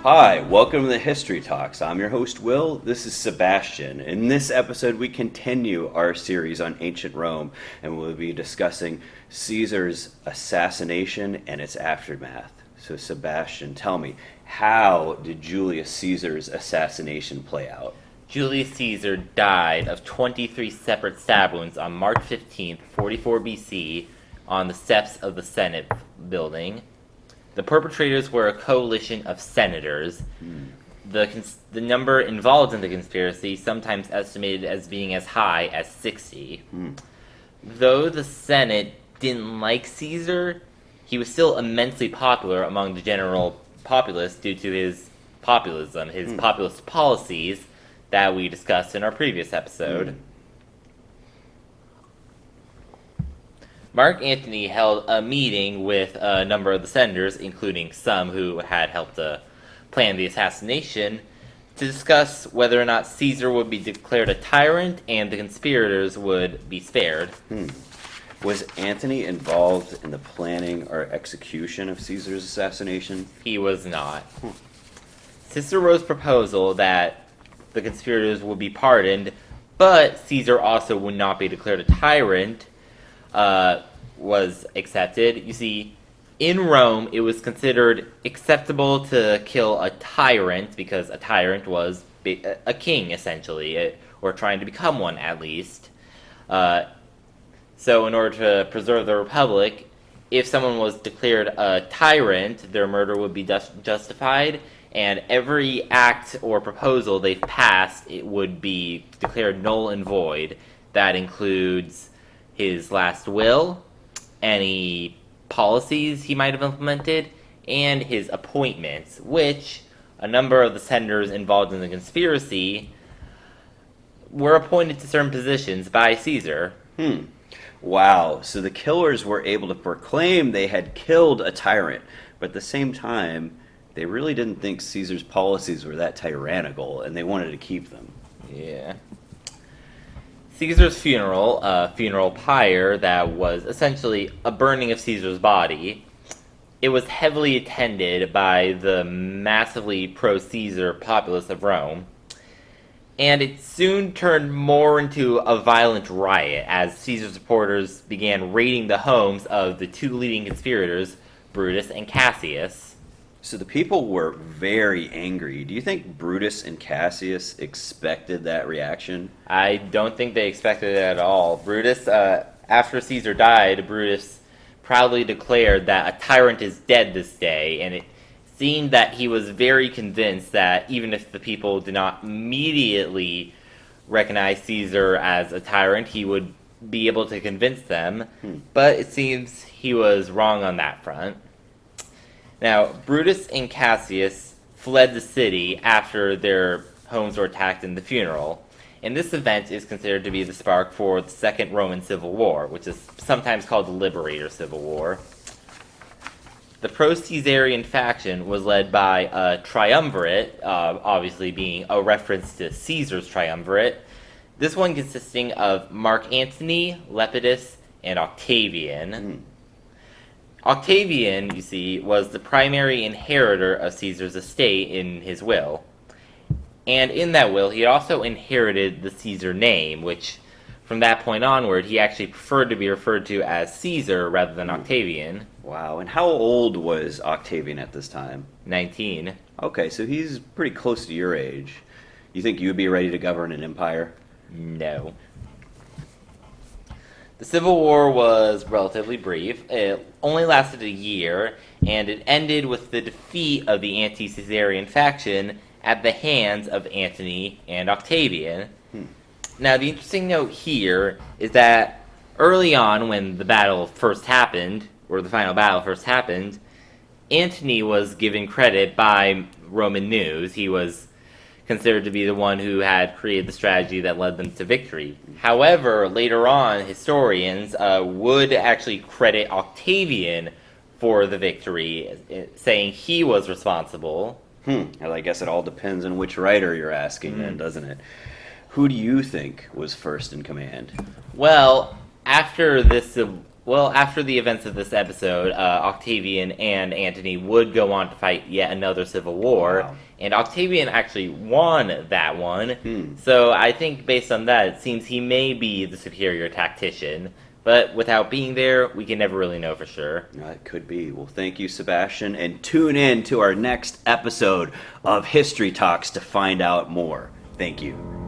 Hi, welcome to the History Talks. I'm your host, Will. This is Sebastian. In this episode, we continue our series on ancient Rome, and we'll be discussing Caesar's assassination and its aftermath. So, Sebastian, tell me, how did Julius Caesar's assassination play out? Julius Caesar died of 23 separate stab wounds on March 15th, 44 BC, on the steps of the Senate building. The perpetrators were a coalition of senators. The number involved in the conspiracy sometimes estimated as being as high as 60. Though the Senate didn't like Caesar, he was still immensely popular among the general populace due to his populism, his populist policies that we discussed in our previous episode. Marc Antony held a meeting with a number of the senators, including some who had helped plan the assassination, to discuss whether or not Caesar would be declared a tyrant and the conspirators would be spared. Was Antony involved in the planning or execution of Caesar's assassination? He was not. Cicero's proposal that the conspirators would be pardoned, but Caesar also would not be declared a tyrant, was accepted. You see, in Rome, it was considered acceptable to kill a tyrant because a tyrant was a king, essentially, or trying to become one, at least. So in order to preserve the Republic, if someone was declared a tyrant, their murder would be justified, and every act or proposal they've passed, it would be declared null and void. That includes his last will, any policies he might have implemented, and his appointments, which a number of the senators involved in the conspiracy were appointed to certain positions by Caesar. Wow, so the killers were able to proclaim they had killed a tyrant, but at the same time, they really didn't think Caesar's policies were that tyrannical, and they wanted to keep them. Yeah. Caesar's funeral, a funeral pyre that was essentially a burning of Caesar's body, it was heavily attended by the massively pro-Caesar populace of Rome, and it soon turned more into a violent riot as Caesar's supporters began raiding the homes of the two leading conspirators, Brutus and Cassius. So the people were very angry. Do you think Brutus and Cassius expected that reaction? I don't think they expected it at all. Brutus, after Caesar died, Brutus proudly declared that a tyrant is dead this day, and it seemed that he was very convinced that even if the people did not immediately recognize Caesar as a tyrant, he would be able to convince them. But it seems he was wrong on that front. Now, Brutus and Cassius fled the city after their homes were attacked in the funeral, and this event is considered to be the spark for the Second Roman Civil War, which is sometimes called the Liberator Civil War. The pro-Caesarian faction was led by a triumvirate, obviously being a reference to Caesar's triumvirate, this one consisting of Marc Antony, Lepidus, and Octavian. Octavian, you see, was the primary inheritor of Caesar's estate in his will. And in that will, he also inherited the Caesar name, which, from that point onward, he actually preferred to be referred to as Caesar rather than Octavian. Wow, and how old was Octavian at this time? 19. Okay, so he's pretty close to your age. You think you'd be ready to govern an empire? No. The Civil War was relatively brief. It only lasted a year, and it ended with the defeat of the anti-Caesarian faction at the hands of Antony and Octavian. Now, the interesting note here is that early on, when the battle first happened, or the final battle first happened, Antony was given credit by Roman news. He was considered to be the one who had created the strategy that led them to victory. However, later on, historians would actually credit Octavian for the victory, saying he was responsible. Well, I guess it all depends on which writer you're asking then, doesn't it? Who do you think was first in command? Well, after this Well, after the events of this episode, Octavian and Antony would go on to fight yet another civil war, Wow. and Octavian actually won that one. Hmm. So I think based on that, it seems he may be the superior tactician. But without being there, we can never really know for sure. It could be. Well, thank you, Sebastian, and tune in to our next episode of History Talks to find out more. Thank you.